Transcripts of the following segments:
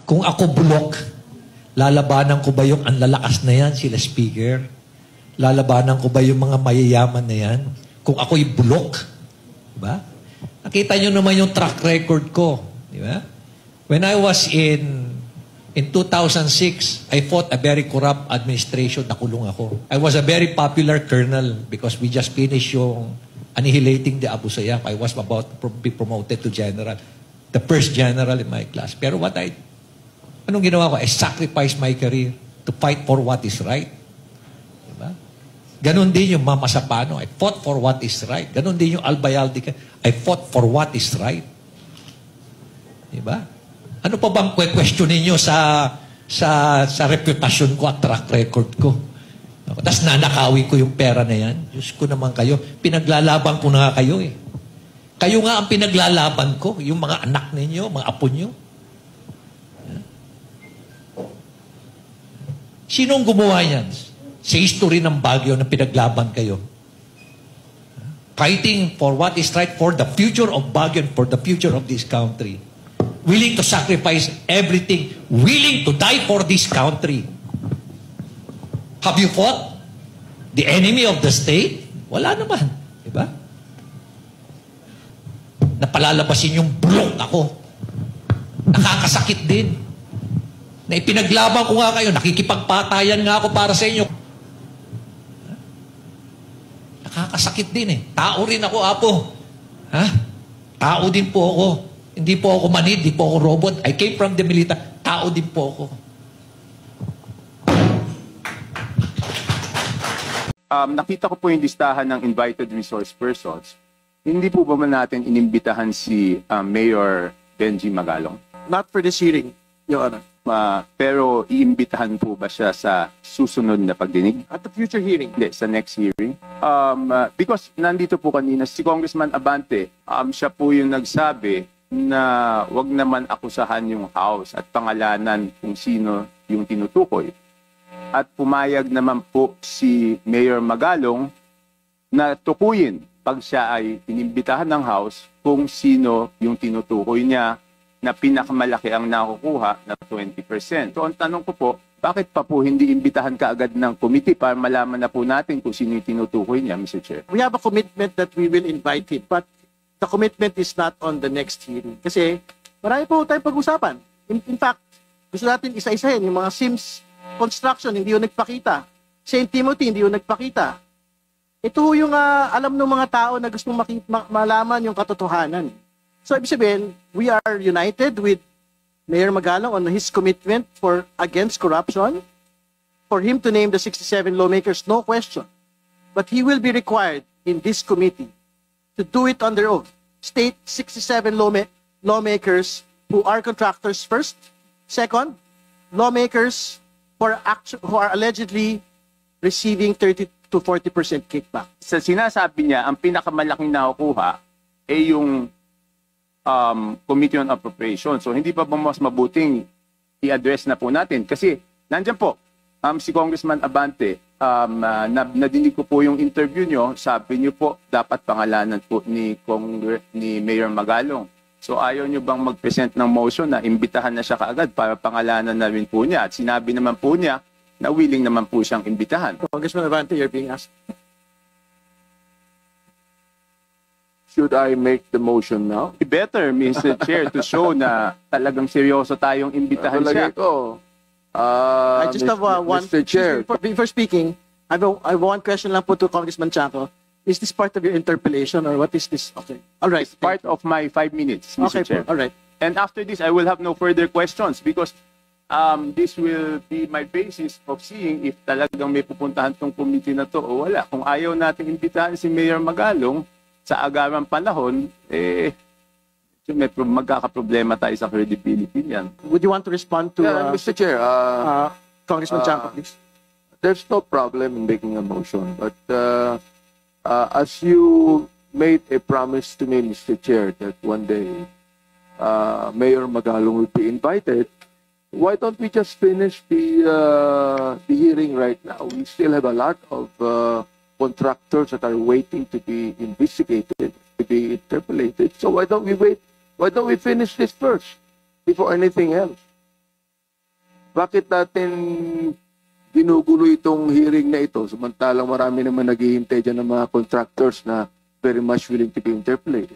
Kung ako bulok, lalabanan ko ba yung anlalakas na yan, sila speaker? Lalabanan ko ba yung mga mayayaman na yan? Kung ako'y bulok, diba? Nakita nyo naman yung track record ko, diba? When I was in 2006, I fought a very corrupt administration, nakulong ako. I was a very popular colonel because we just finished yung annihilating the Abu Sayyaf. I was about to be promoted to general. The first general in my class. Pero anong ginawa ko? I sacrificed my career to fight for what is right. Diba? Ganon din yung Mama Sapano. I fought for what is right. Ganon din yung Albayalde. I fought for what is right. Diba? Ano pa bang question ninyo sa reputasyon ko at track record ko? Tapos nanakawin ko yung pera na yan. Diyos ko naman kayo. Pinaglalaban ko na nga kayo eh. Kayo nga ang pinaglalaban ko. Yung mga anak ninyo, mga apo nyo. Sinong gumawa yan? Sa history ng Baguio na pinaglaban kayo. Fighting for what is right for the future of Baguio and for the future of this country. Willing to sacrifice everything. Willing to die for this country. Have you fought the enemy of the state? Wala naman. Diba? Napalalabasin yung bulok ako. Nakakasakit din. Na ipinaglaban ko nga kayo, nakikipagpatayan nga ako para sa inyo. Nakakasakit din eh. Tao rin ako, Apo. Ha? Tao din po ako. Hindi po ako manid, hindi po ako robot. I came from the military. Tao din po ako. Nakita ko po yung listahan ng invited resource persons. Hindi po ba man natin inimbitahan si Mayor Benji Magalong? Not for this hearing, Your Honor. Pero iimbitahan po ba siya sa susunod na pagdinig? At the future hearing? Hindi, sa next hearing. Because nandito po kanina si Congressman Abante, siya po yung nagsabi na wag naman akusahan yung House at pangalanan kung sino yung tinutukoy. At pumayag naman po si Mayor Magalong na tukuyin pag siya ay inimbitahan ng House kung sino yung tinutukoy niya na pinakamalaki ang nakukuha na 20%. So ang tanong ko po, bakit pa po hindi imbitahan kaagad ng committee para malaman na po natin kung sino yung tinutukoy niya, Mr. Chair? We have a commitment that we will invite him, but the commitment is not on the next hearing. Kasi marami po tayong pag-usapan. In fact, gusto natin isa-isahin yung mga SIMS construction, hindi yung nagpakita. St. Timothy, hindi yung nagpakita. Ito yung alam ng mga tao na gustong malaman yung katotohanan. So, ibig sabihin, we are united with Mayor Magalong on his commitment against corruption, for him to name the 67 lawmakers, no question. But he will be required in this committee to do it on their own. State 67 lawmakers who are contractors first. Second, lawmakers who are allegedly receiving 30 to 40% kickback. Sa sinasabi niya, ang pinakamalaking nakukuha ay yung Committee on Appropriation. So hindi pa ba mas mabuting i-address na po natin? Kasi nandiyan po, si Congressman Abante, nadinig ko po yung interview nyo, sabi nyo po, dapat pangalanan po ni Mayor Magalong. So ayaw nyo bang mag-present ng motion na imbitahan na siya kaagad para pangalanan na rin po niya? At sinabi naman po niya na willing naman po siyang imbitahan. Congressman Abante, you're being asked. Should I make the motion now? Better, Mr. Chair, to show na talagang seryoso tayong imbitahan siya. I just have one. Mr. Chair. Before speaking, I have one question lang po to Congressman Chanco. Is this part of your interpellation or what is this? Okay. All right. It's part of my 5 minutes, Mr. Chair. All right. And after this, I will have no further questions because this will be my basis of seeing if talagang may pupuntahan tong committee na to o wala. Kung ayaw natin imbitahan si Mayor Magalong sa agarang panahon, may magkakaproblema tayo sa credibility niyan. Would you want to respond to Mr. Chair, Congressman Chanco, please? There's no problem in making a motion, but as you made a promise to me, Mr. Chair, that one day Mayor Magalong will be invited, why don't we just finish the hearing right now? We still have a lot of contractors that are waiting to be investigated, to be interpolated. So why don't we wait? Why don't we finish this first before anything else? bakit natin ginugulo itong hearing na ito samantalang marami naman naghihintay dyan ng mga contractors na very much willing to be interpolated?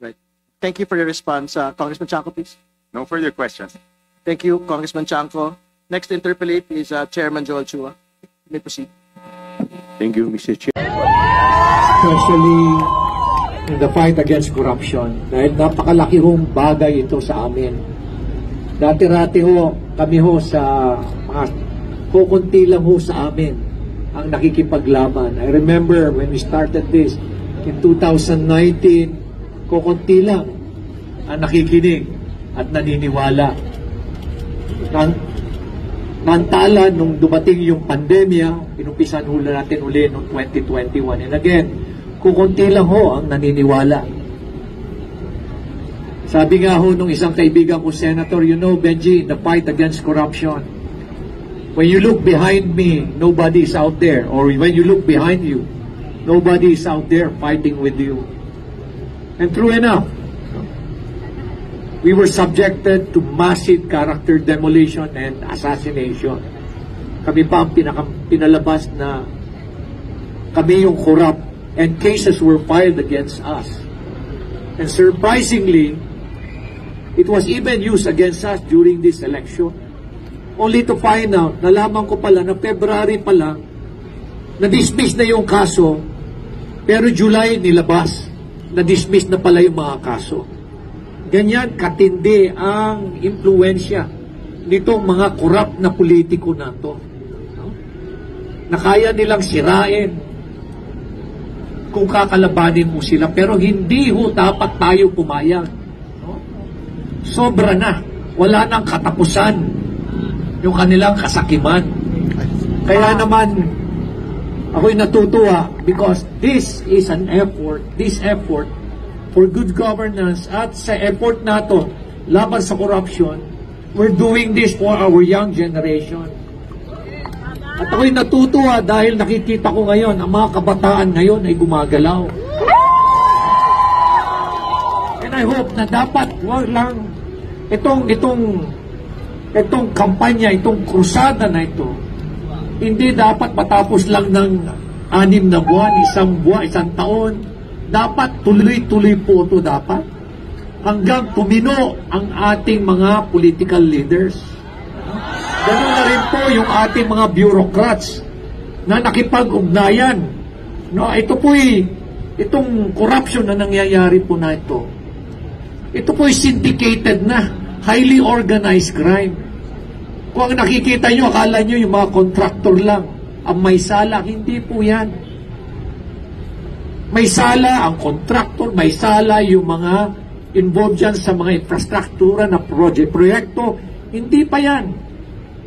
Right. Thank you for your response. Congressman Chanco, please. No further questions. Thank you, Congressman Chanco. Next to interpolate is Chairman Joel Chua. You may proceed. Thank you, Mr. Chair. Especially in the fight against corruption. Dahil napakalaki hong bagay ito sa amin. Dati-rati ho, kami ho sa mga kukunti lang ho sa amin ang nakikipaglaban. I remember when we started this in 2019, kukunti lang ang nakikinig at naniniwala. Mantala, nung dumating yung pandemya, inumpisan hula natin uli noong 2021. And again, kukunti lang ho ang naniniwala. Sabi nga ho nung isang kaibigan ko, Senator, you know, Benji, the fight against corruption, when you look behind me, nobody is out there. Or when you look behind you, nobody is out there fighting with you. And true enough, we were subjected to massive character demolition and assassination. Kami pa ang pinalabas na kami yung corrupt and cases were filed against us. And surprisingly, it was even used against us during this election. Only to find out, nalaman ko pala na February pa lang, na-dismiss na yung kaso, pero July nilabas, na-dismiss na pala yung mga kaso. Ganyan katindi ang impluensya nitong mga corrupt na politiko na to. Na kaya nilang sirain kung kakalabanin mo sila, pero hindi ho dapat tayo pumayag. Sobra na. Wala nang katapusan yung kanilang kasakiman. Kaya naman, ako'y natutuwa because this is an effort, for good governance at sa effort nato laban sa corruption, we're doing this for our young generation. At ako'y natutuwa dahil nakikita ko ngayon, ang mga kabataan ngayon ay gumagalaw. And I hope na dapat wag lang itong kampanya, itong krusada na ito, hindi dapat matapos lang ng 6 na buwan, 1 buwan, 1 taon. Dapat tuloy-tuloy po ito dapat. Hanggang tumino ang ating mga political leaders. Ganun na rin po yung ating mga bureaucrats na nakipag-ugnayan. No, ito po'y, itong corruption na nangyayari po na ito, ito po'y syndicated na, highly organized crime. Kung ang nakikita nyo, akala nyo yung mga contractor lang ang may sala. Hindi po yan. May sala ang contractor, may sala yung mga involved dyan sa mga infrastruktura na proyekto. Hindi pa yan.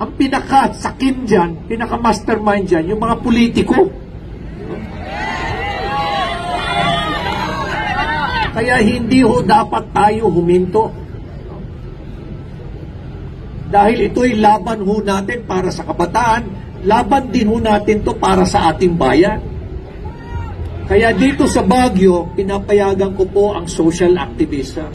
Ang pinaka-sakim dyan, pinaka-mastermind dyan, yung mga politiko. Kaya hindi ho dapat tayo huminto. Dahil ito'y laban ho natin para sa kabataan, laban din ho natin to para sa ating bayan. Kaya dito sa Baguio, pinapayagan ko po ang social activism.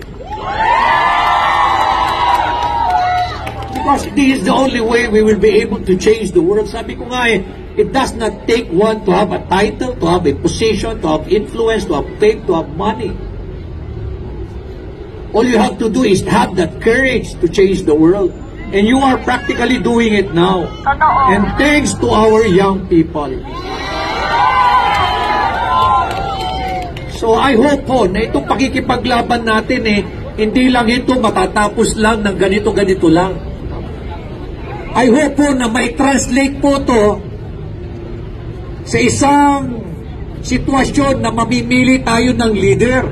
Because this is the only way we will be able to change the world. Sabi ko nga it does not take one to have a title, to have a position, to have influence, to have fame, to have money. All you have to do is have that courage to change the world. And you are practically doing it now. And thanks to our young people. So I hope po na itong pakikipaglaban natin hindi lang ito matatapos lang ng ganito-ganito lang. I hope po na mai-translate po to sa isang sitwasyon na mamimili tayo ng leader.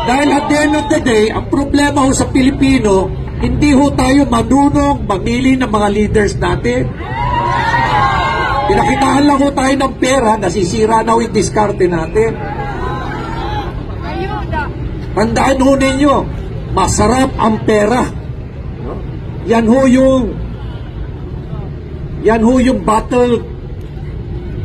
Dahil at the end of the day, ang problema ho sa Pilipino, hindi ho tayo manunong mamili ng mga leaders natin. Pinakitaan lang ho tayo ng pera, nasisira na ho yung diskarte natin. Tandaan ho ninyo, masarap ang pera. Yan ho yung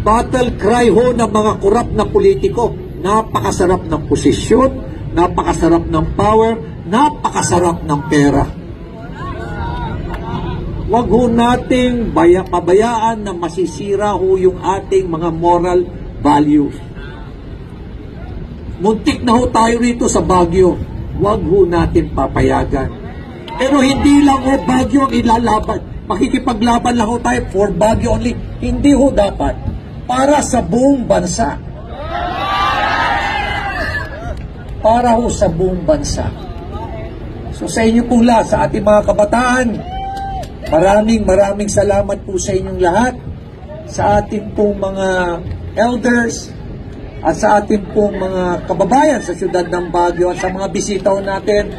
battle cry ho ng mga korap na politiko. Napakasarap ng posisyon, napakasarap ng power, napakasarap ng pera. Huwag ho nating pabayaan na masisira ho yung ating mga moral values. Muntik na ho tayo rito sa Baguio. Huwag ho natin papayagan. Pero hindi lang ho Baguio ang ilalaban. Makikipaglaban lang ho tayo for Baguio only. Hindi ho dapat. Para sa buong bansa. Para ho sa buong bansa. So sa inyo pong lahat, sa ating mga kabataan, maraming salamat po sa inyong lahat, sa ating pong mga elders, at sa ating pong mga kababayan sa siyudad ng Baguio at sa mga bisita natin.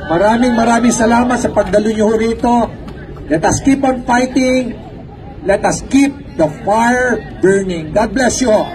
Maraming salamat sa pagdalo nyo rito. Let us keep on fighting. Let us keep the fire burning. God bless you all.